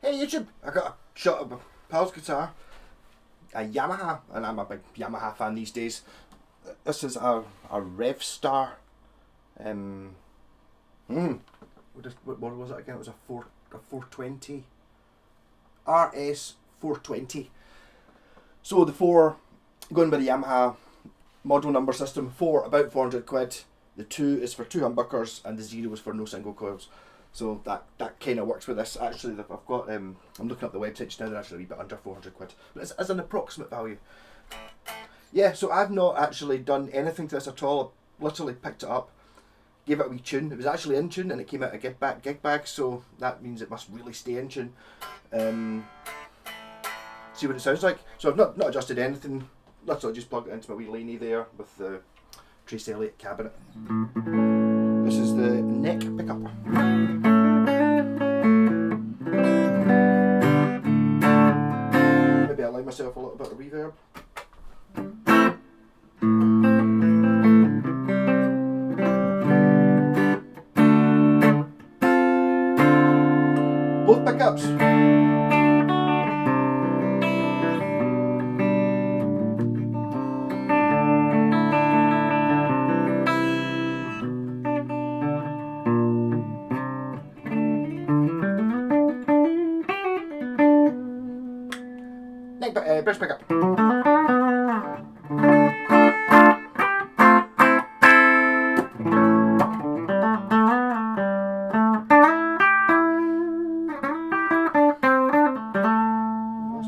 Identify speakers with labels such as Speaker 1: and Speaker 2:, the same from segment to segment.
Speaker 1: Hey YouTube, I got a shot of a pal's guitar, a Yamaha, and I'm a big Yamaha fan these days. This is a Revstar. What was it again? It was a 420 RS420. So the 4, going by the Yamaha model number system, 4 about 400 quid. The 2 is for 2 humbuckers, and the 0 is for no single coils. So that kind of works with this. Actually, I've got I'm looking up the website just now. They're actually a wee bit under 400 quid, but it's as an approximate value. Yeah, so I've not actually done anything to this at all. I literally picked it up, gave it a wee tune. It was actually in tune, and it came out a gig bag, so that means it must really stay in tune. See what it sounds like. So I've not adjusted anything. Literally just plugged it into my wee laney there with the Trace Elliott cabinet. This is the neck pickup. Maybe I allow myself a little bit of reverb. Both pickups. Bridge pickup.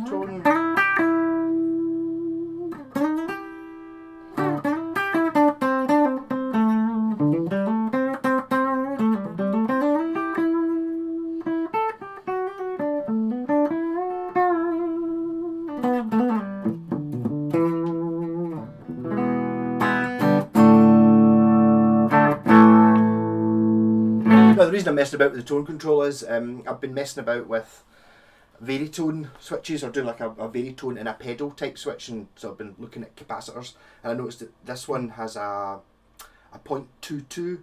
Speaker 1: Tone. Now, the reason I'm messing about with the tone control is I've been messing about with varitone switches, or doing like a varitone in a pedal type switch, and so I've been looking at capacitors, and I noticed that this one has a 0.22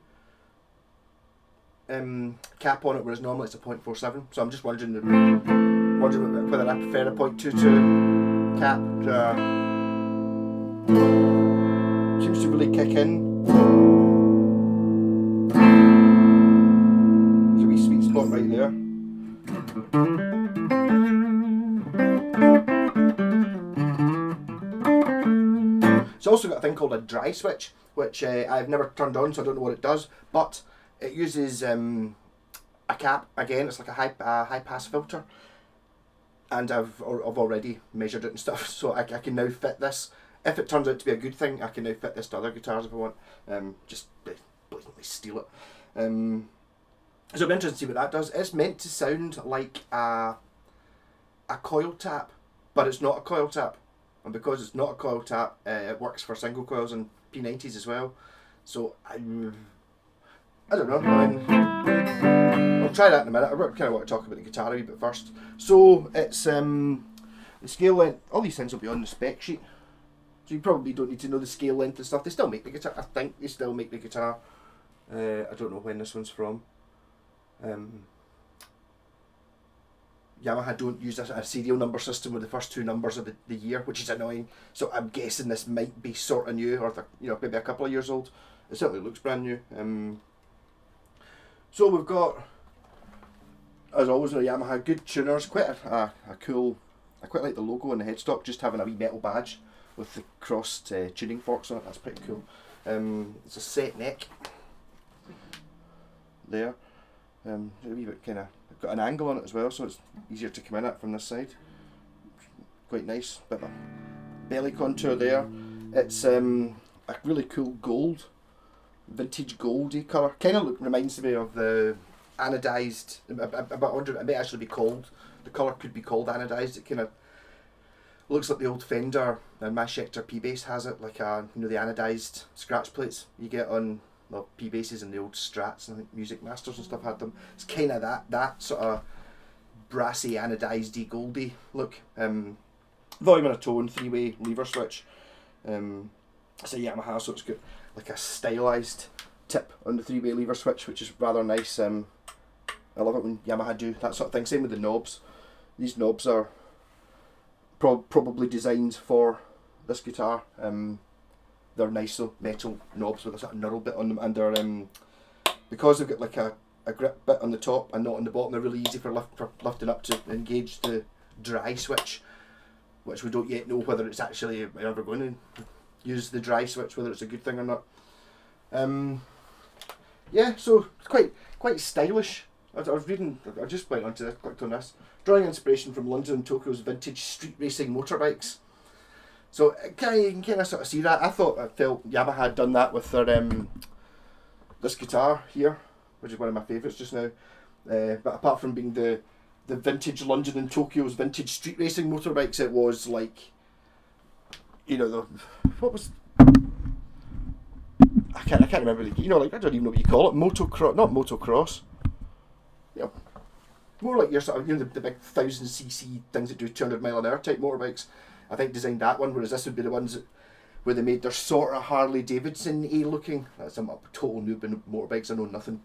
Speaker 1: cap on it, whereas normally it's a 0.47. So I'm just wondering whether I prefer a 0.22 cap. Seems to really kick in. There's a wee sweet spot right there. It's also got a thing called a dry switch, which I've never turned on, so I don't know what it does, but it uses a cap. Again, it's like a high pass filter, and I've already measured it and stuff, so I can now fit this. If it turns out to be a good thing, I can now fit this to other guitars if I want. Just blatantly steal it. So it'll be interesting to see what that does. It's meant to sound like a coil tap, but it's not a coil tap. And because it's not a coil tap, it works for single coils and P90s as well. So I don't know. I mean, I'll try that in a minute. I kind of want to talk about the guitar a wee bit first. So it's the scale length. All these things will be on the spec sheet, so you probably don't need to know the scale length and stuff. They still make the guitar. I think they still make the guitar. I don't know when this one's from. Yamaha don't use a serial number system with the first 2 numbers of the year, which is annoying. So I'm guessing this might be sort of new, or maybe a couple of years old. It certainly looks brand new. So we've got, as always with Yamaha, good tuners. Quite a cool. I quite like the logo on the headstock, just having a wee metal badge with the crossed tuning forks on it. That's pretty cool. It's a set neck there. A wee bit kind of got an angle on it as well, so it's easier to come in at from this side. Quite nice. Bit of a belly contour there. It's a really cool gold, vintage goldy colour. Kind of reminds me of the anodized. I wonder, it may actually be called. The colour could be called anodized. It kind of looks like the old Fender, and my Schecter P-Bass has it, like the anodized scratch plates you get on P-Basses and the old Strats, and I think Music Masters and stuff had them. It's kind of that sort of brassy, anodized-y, goldy look. Volume and a tone, 3-way lever switch. It's a Yamaha, so it's got like a stylized tip on the 3-way lever switch, which is rather nice. I love it when Yamaha do that sort of thing. Same with the knobs. These knobs are probably designed for this guitar. They're nice though, metal knobs with a sort of knurl bit on them, and they're because they've got like a grip bit on the top and not on the bottom. They're really easy for lifting up to engage the dry switch, which we don't yet know whether it's actually ever going to use the dry switch, whether it's a good thing or not. Yeah, so it's quite stylish. I was reading, I just went onto this, clicked on this. Drawing inspiration from London and Tokyo's vintage street racing motorbikes. So you can kind of sort of see that. I felt Yamaha had done that with their this guitar here, which is one of my favourites just now. But apart from being the vintage London and Tokyo's vintage street racing motorbikes, it was like, you know, what was, I can't remember, you know, like, I don't even know what you call it, not motocross, you know, more like your sort of, you know, the big 1000cc things that do 200 mile an hour type motorbikes. I think designed that one, whereas this would be the ones where they made their sort of Harley Davidson-y looking. I'm a total noob in motorbikes, I know nothing.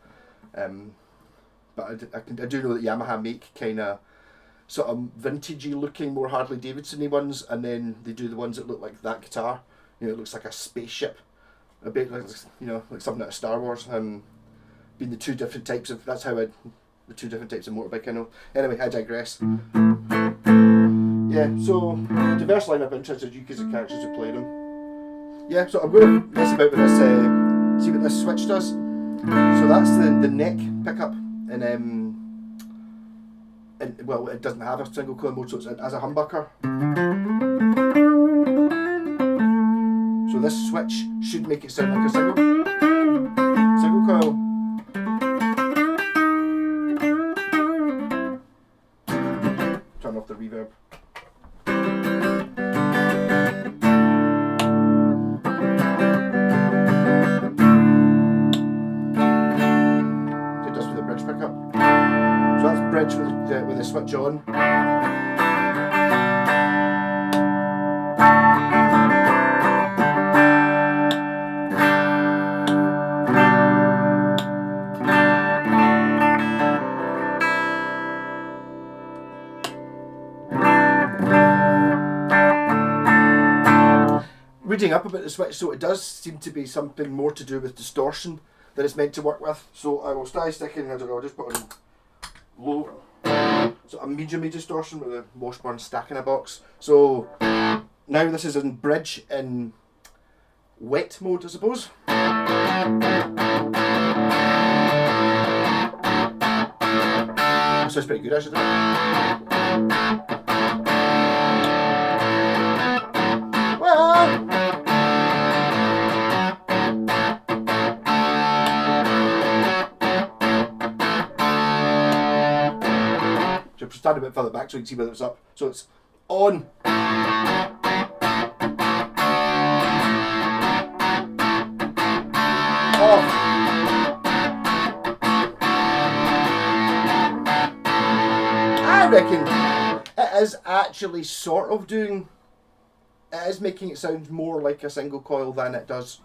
Speaker 1: But I do know that Yamaha make kind of sort of vintagey looking, more Harley Davidson-y ones, and then they do the ones that look like that guitar. You know, it looks like a spaceship, a bit like, you know, like something out of Star Wars. Being the two different types of, the two different types of motorbike I know. Anyway, I digress. Yeah, so diverse lineup interested UK as characters who play them. Yeah, so I'm going to mess about with this, see what this switch does. So that's the neck pickup, and well, it doesn't have a single coil mode, so it's as a humbucker. So this switch should make it sound like a single coil. Turn off the reverb. It does with the bridge pickup. So that's bridge with the switch on. Reading up about the switch, so it does seem to be something more to do with distortion that it's meant to work with. So I will start sticking, I don't know, I'll just put on low, so a medium distortion with a Washburn stack in a box. So now this is in bridge in wet mode, I suppose. That sounds pretty good actually, doesn't it? Well, should stand a bit further back so you can see whether it's up. So it's on. Off. I reckon it is actually sort of doing, it is making it sound more like a single coil than it does.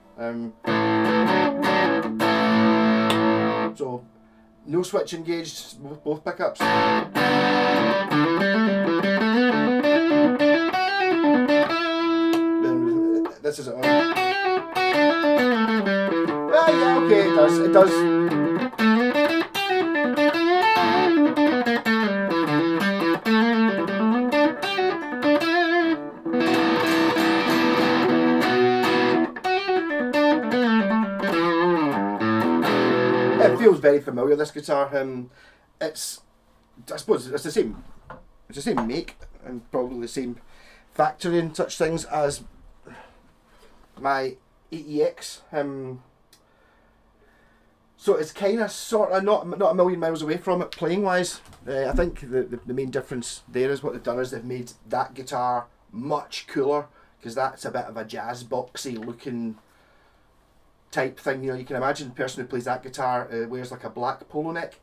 Speaker 1: So no switch engaged, both pickups. Then this is it on. Yeah, okay, it does. It feels very familiar, this guitar. It's, I suppose it's the same make and probably the same factory and such things as my AEX. So it's kind of sort of not a million miles away from it playing wise. I think the main difference there is what they've done is they've made that guitar much cooler, because that's a bit of a jazz boxy looking type thing. You know, you can imagine the person who plays that guitar wears like a black polo neck.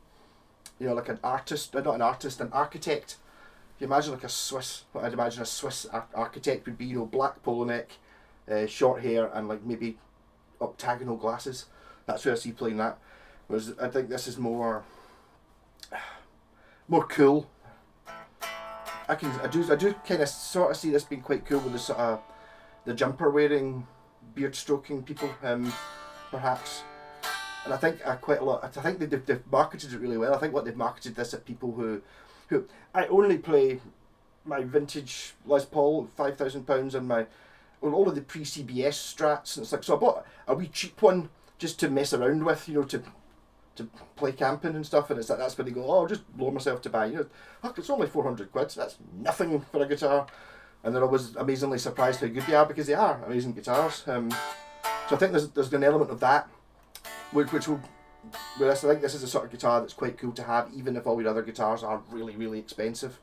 Speaker 1: You know, like an artist, not an artist, an architect. If you imagine like a Swiss, what I'd imagine a Swiss architect would be, you know, black polo neck, short hair, and like maybe octagonal glasses. That's who I see playing that. Whereas I think this is more cool. I do kind of sort of see this being quite cool with the sort of the jumper wearing, beard stroking people, perhaps. And I think quite a lot. I think they've marketed it really well. I think what they've marketed this at people who I only play my vintage Les Paul, £5,000, and all of the pre-CBS Strats, and it's like, so I bought a wee cheap one just to mess around with, you know, to play camping and stuff, and it's like, that's when they go, oh, I'll just blow myself to buy, you know, look, it's only 400 quid, that's nothing for a guitar. And they're always amazingly surprised how good they are, because they are amazing guitars. So I think there's an element of that, which will, whereas I think this is the sort of guitar that's quite cool to have, even if all your other guitars are really, really expensive.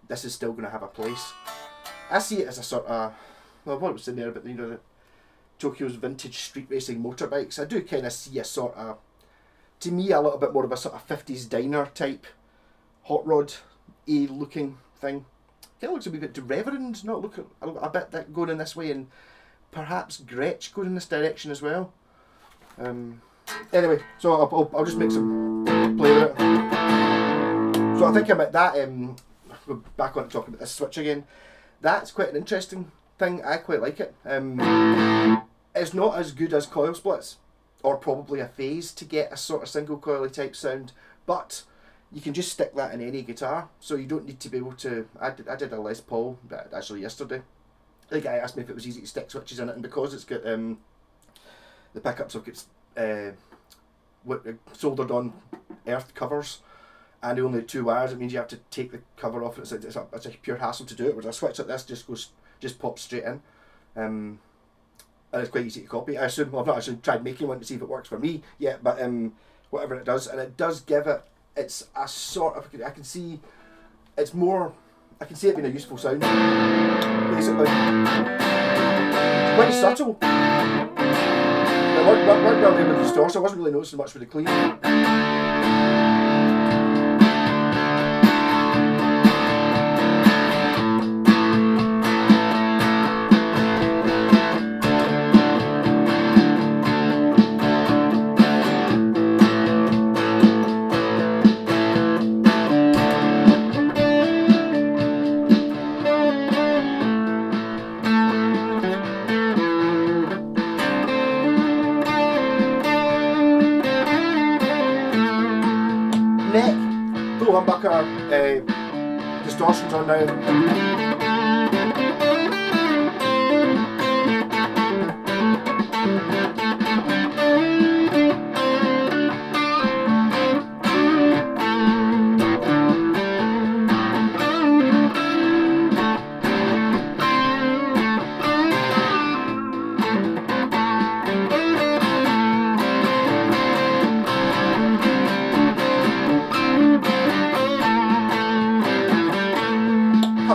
Speaker 1: This is still going to have a place. I see it as a sort of, well, what was in there about, you know, the Tokyo's vintage street racing motorbikes. I do kind of see a sort of, to me, a little bit more of a sort of 50s diner type hot rod A looking thing. Kind of looks a wee bit Reverend, not looking a bit that going in this way, and perhaps Gretsch going in this direction as well. Anyway, so I'll just make some play with it. So I think about that. We're back on to talking about this switch again. That's quite an interesting thing. I quite like it. It's not as good as coil splits, or probably a phase to get a sort of single coily type sound, but you can just stick that in any guitar, so you don't need to be able to. I did a Les Paul actually yesterday. The guy asked me if it was easy to stick switches in it, and because it's got the pickups have got soldered on earth covers, and only 2 wires, it means you have to take the cover off. It's a pure hassle to do it. Whereas a switch like this just pops straight in, and it's quite easy to copy. I assume, well, I've not actually tried making one to see if it works for me yet, but whatever it does, and it does give it. It's a sort of, I can see it being a useful sound, basically. It's quite subtle. It worked well there with the distortion, so I wasn't really noticing much with the clean. Neck, full humbucker, distortions on now.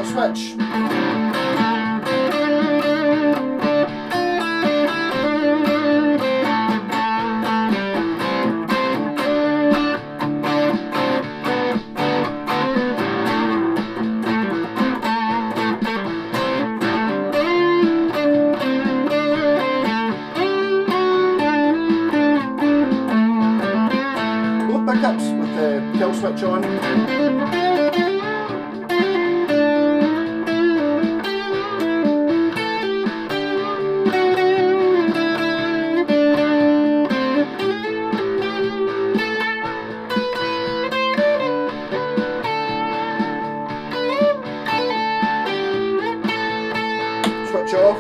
Speaker 1: Switch. Both pickups with the kill switch on. Switch off.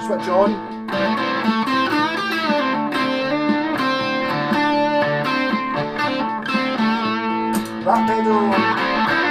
Speaker 1: Switch on. Back pedal.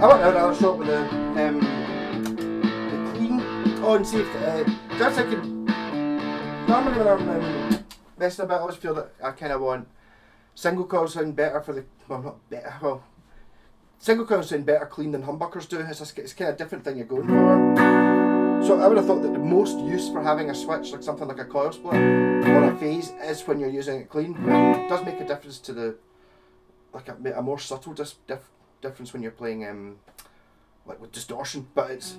Speaker 1: I went to another shop with the clean on see if just thinking normally when I'm messing about I always feel that I kind of want single coil sound better for the not better single coil sound better clean than humbuckers do. It's kind of different thing you're going for. So I would have thought that the most use for having a switch like something like a coil split or a phase is when you're using it clean. It does make a difference to the like a more subtle difference when you're playing like with distortion, but it's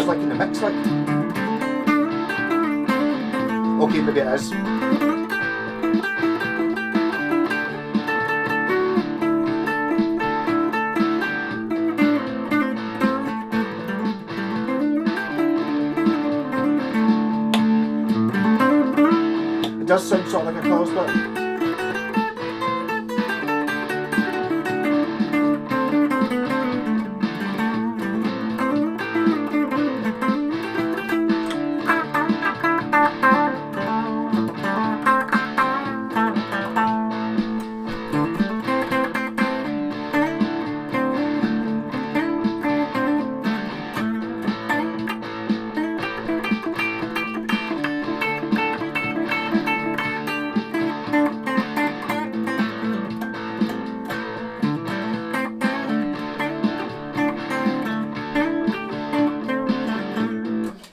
Speaker 1: like in the mix like okay maybe it is. It does sound sort of like a coil split.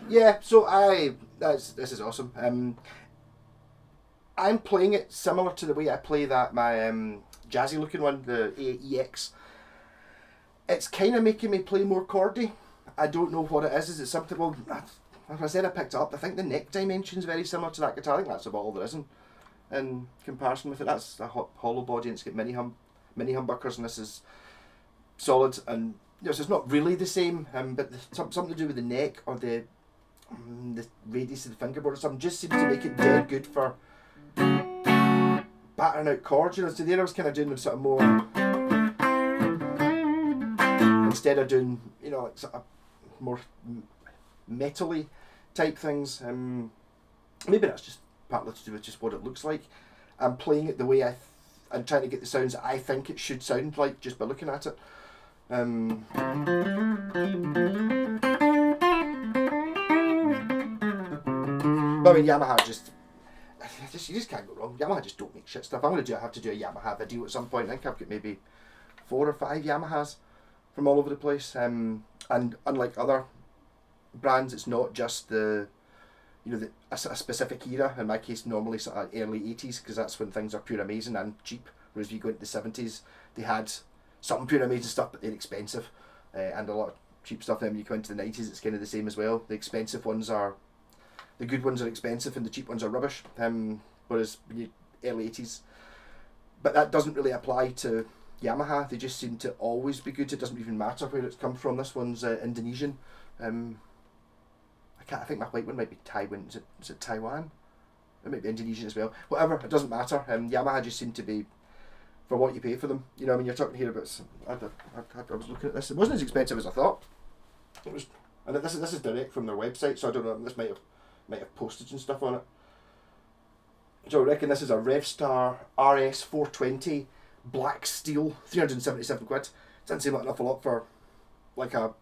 Speaker 1: Yeah, so this is awesome. I'm playing it similar to the way I play that my jazzy looking one, the EX. It's kind of making me play more chordy. I don't know what it is. Is it something? Well, as I said, I picked it up. I think the neck dimension is very similar to that guitar. I think that's about all there is in comparison with it. That's a hollow body and it's got mini humbuckers, and this is solid. And so it's not really the same, but something to do with the neck or the radius of the fingerboard or something just seems to make it dead good for battering out chords. You know, so there I was kind of doing sort of more instead of doing like sort of more metal-y type things. Maybe that's just partly to do with just what it looks like. I'm playing it the way I'm trying to get the sounds that I think it should sound like just by looking at it. But I mean, Yamaha you just can't go wrong. Yamaha just don't make shit stuff. I'm going to have to do a Yamaha video at some point. I think I've got maybe 4 or 5 Yamahas from all over the place. And unlike other brands, it's not just a specific era. In my case, normally sort of early 80s, because that's when things are pure amazing and cheap. Whereas if you go into the 70s, they had some pure amazing stuff, but they're expensive, and a lot of cheap stuff. Then when you come into the 90s, it's kind of the same as well. The good ones are expensive and the cheap ones are rubbish. Whereas early 80s, but that doesn't really apply to Yamaha. They just seem to always be good. It doesn't even matter where it's come from. This one's Indonesian. I think my white one might be Taiwan. Is it Taiwan? It might be Indonesian as well. Whatever, it doesn't matter. Yamaha just seem to be for what you pay for them. You know, I mean, you're talking here about. I was looking at this. It wasn't as expensive as I thought. It was, and this is direct from their website, so I don't know. This might have postage and stuff on it. So I reckon this is a Revstar RS420 black steel, 377 quid. Doesn't seem like an awful lot for like a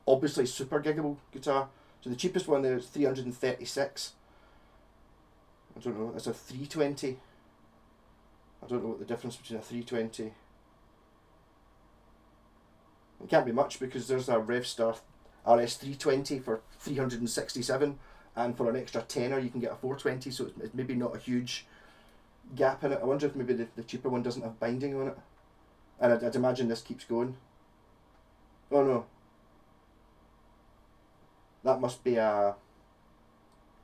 Speaker 1: obviously super giggable guitar. So the cheapest one there is 336. I don't know, it's a 320. I don't know what the difference between a 320. It can't be much because there's a Revstar RS320 for 367, and for an extra tenner you can get a 420, so it's maybe not a huge gap in it. I wonder if maybe the cheaper one doesn't have binding on it. And I'd imagine this keeps going. Oh no. That must be a...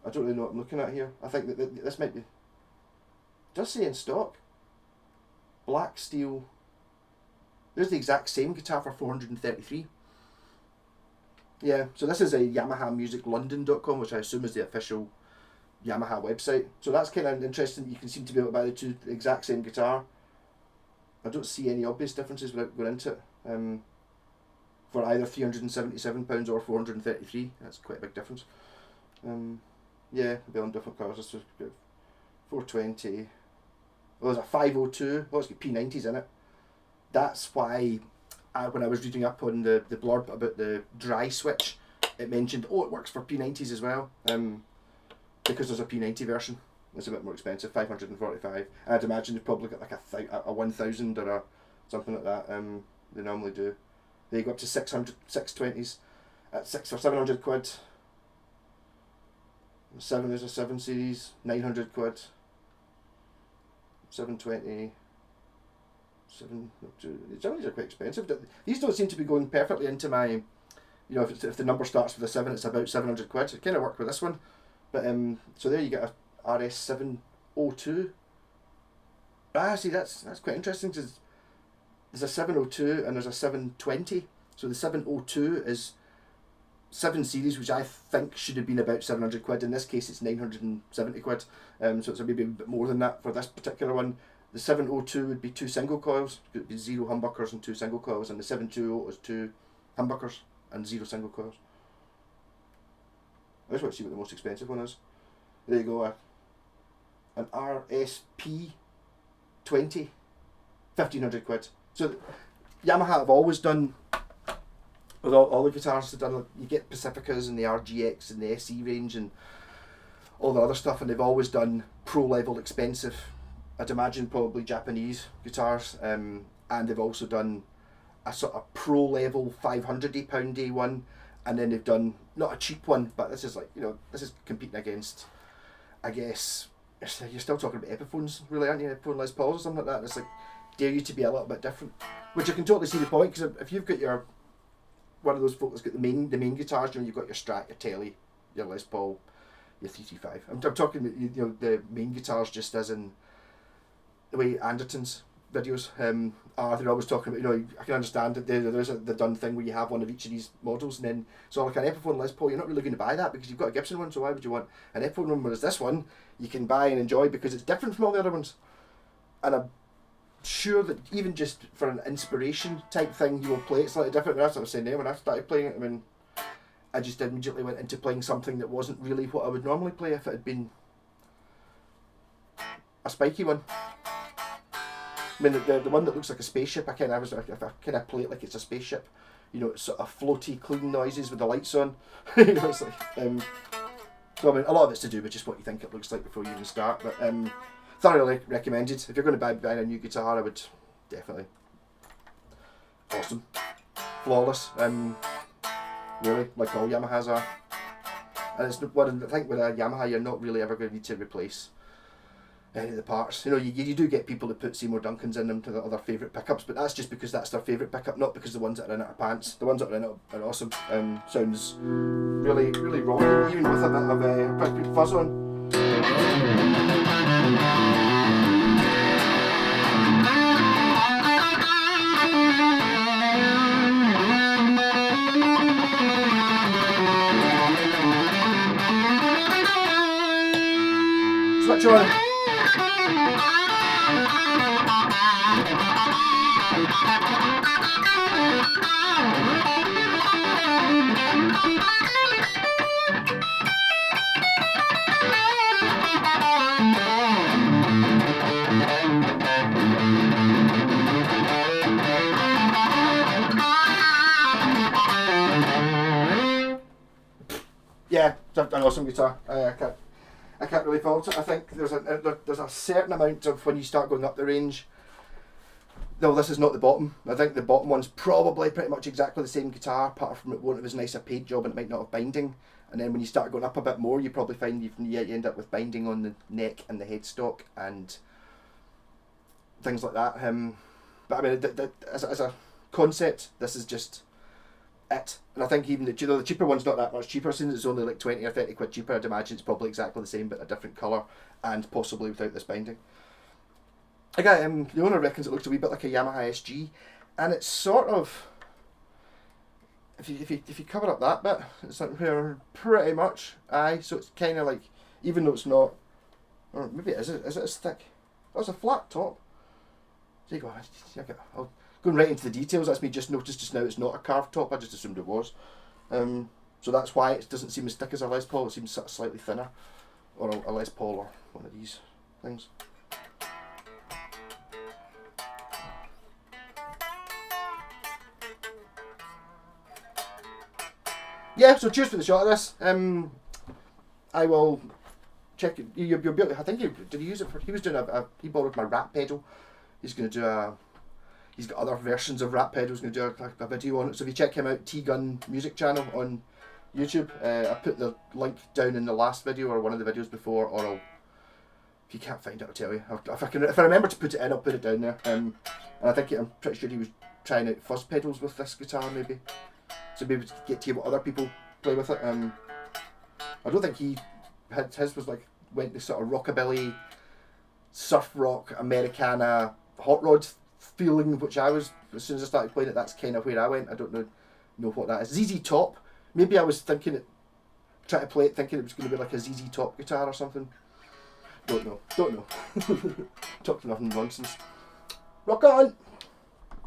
Speaker 1: I don't really know what I'm looking at here. I think that this might be... It does say in stock. Black steel. There's the exact same guitar for 433. Yeah, so this is a YamahaMusicLondon.com, which I assume is the official Yamaha website. So that's kind of interesting. You can seem to be able to buy the exact same guitar I don't see any obvious differences without going into it. For either £377 or 433, that's quite a big difference. Yeah, they'll be on different colours. This is 420. Oh, there's a 502. Oh, it's got P90s in it. That's why when I was reading up on the blurb about the dry switch, it mentioned, oh, it works for P90s as well. Because there's a P90 version. It's a bit more expensive, 545. I'd imagine they've probably got like a 1000 or a something like that. They normally do. They go up to 620s at 700 quid. There's a 7 series, 900 quid. 720. These are quite expensive. These don't seem to be going perfectly into my, you know, if the number starts with a 7, it's about 700 quid. It kind of worked with this one. But so there you get a RS420. See, that's quite interesting, because there's a 702 and there's a 720. So the 702 is 7 series, which I think should have been about 700 quid. In this case, it's 970 quid. So it's maybe a bit more than that for this particular one. The 702 would be 2 single coils. It would be 0 humbuckers and 2 single coils, and the 720 is 2 humbuckers and 0 single coils. I just want to see what the most expensive one is. There you go. An RSP 20, 1500 quid. So Yamaha have always done, with all the guitars they've done, you get Pacificas and the RGX and the SE range and all the other stuff, and they've always done pro level expensive, I'd imagine probably Japanese guitars, and they've also done a sort of pro level £500 one, and then they've done not a cheap one, but this is like, you know, this is competing against, I guess, you're still talking about Epiphones, really, aren't you? Epiphone Les Pauls or something like that. It's like, dare you to be a little bit different, which I can totally see the point, because if you've got your, one of those folk that's got the main guitars, you know, you've got your Strat, your Telly, your Les Paul, your 335. I'm talking, you know, the main guitars, just as in the way Anderton's videos are. They're always talking about, you know, I can understand that there's the done thing where you have one of each of these models, and then so like an Epiphone Les Paul, you're not really going to buy that because you've got a Gibson one, so why would you want an Epiphone one? Whereas this one you can buy and enjoy because it's different from all the other ones. And I'm sure that even just for an inspiration type thing, you will play it slightly different. That's what I was saying there when I started playing it. I mean, I just immediately went into playing something that wasn't really what I would normally play if it had been a spiky one. I mean, the one that looks like a spaceship, I kind of play it like it's a spaceship. You know, it's sort of floaty, clean noises with the lights on. You know, it's like, so I mean, a lot of it's to do with just what you think it looks like before you even start. But thoroughly recommended. If you're going to buy a new guitar, I would definitely. Awesome, flawless. Really, like all Yamahas are. And it's one. I think with a Yamaha, you're not really ever going to need to replace any of the parts. You know, you do get people that put Seymour Duncans in them to their other favourite pickups, but that's just because that's their favourite pickup, not because the ones that are in it are pants. The ones that are in it are awesome. Sounds really, really raw, even with a bit of good fuzz on. Switch on. Yeah, it's an awesome guitar. I can't really fault it. I think there's a certain amount of when you start going up the range. No, this is not the bottom. I think the bottom one's probably pretty much exactly the same guitar, apart from it won't have as nice a paint job and it might not have binding. And then when you start going up a bit more, you probably find you end up with binding on the neck and the headstock and things like that. But I mean, as a concept, this is just it. And I think even the cheaper one's not that much cheaper, since it's only like 20 or 30 quid cheaper. I'd imagine it's probably exactly the same but a different colour and possibly without this binding. Again, the owner reckons it looks a wee bit like a Yamaha SG, and it's sort of, if you cover up that bit, it's like pretty much aye. So it's kind of like, even though it's not, or maybe is it as thick? Oh, it's a flat top. There you go. I'll going right into the details. That's me just noticed just now it's not a carved top. I just assumed it was. So that's why it doesn't seem as thick as a Les Paul. It seems sort of slightly thinner, or a Les Paul or one of these things. Yeah, so cheers for the shot of this. I will check it. You'll be able to, I think did he use it for? He was doing he borrowed my rat pedal. He's going to do he's got other versions of rat pedals. Going to do a video on it. So if you check him out, T-Gun Music Channel on YouTube. I put the link down in the last video or one of the videos before, or if you can't find it, I'll tell you. If I remember to put it in, I'll put it down there. And I think I'm pretty sure he was trying out fuzz pedals with this guitar, maybe. So maybe to get to hear what other people play with it. I don't think he had his was like went the sort of rockabilly, surf rock, Americana, hot rod feeling, which I was as soon as I started playing it. That's kind of where I went. I don't know what that is. ZZ Top. Maybe I was thinking it, trying to play it, thinking it was going to be like a ZZ Top guitar or something. Don't know. Talk to nothing nonsense. Rock on!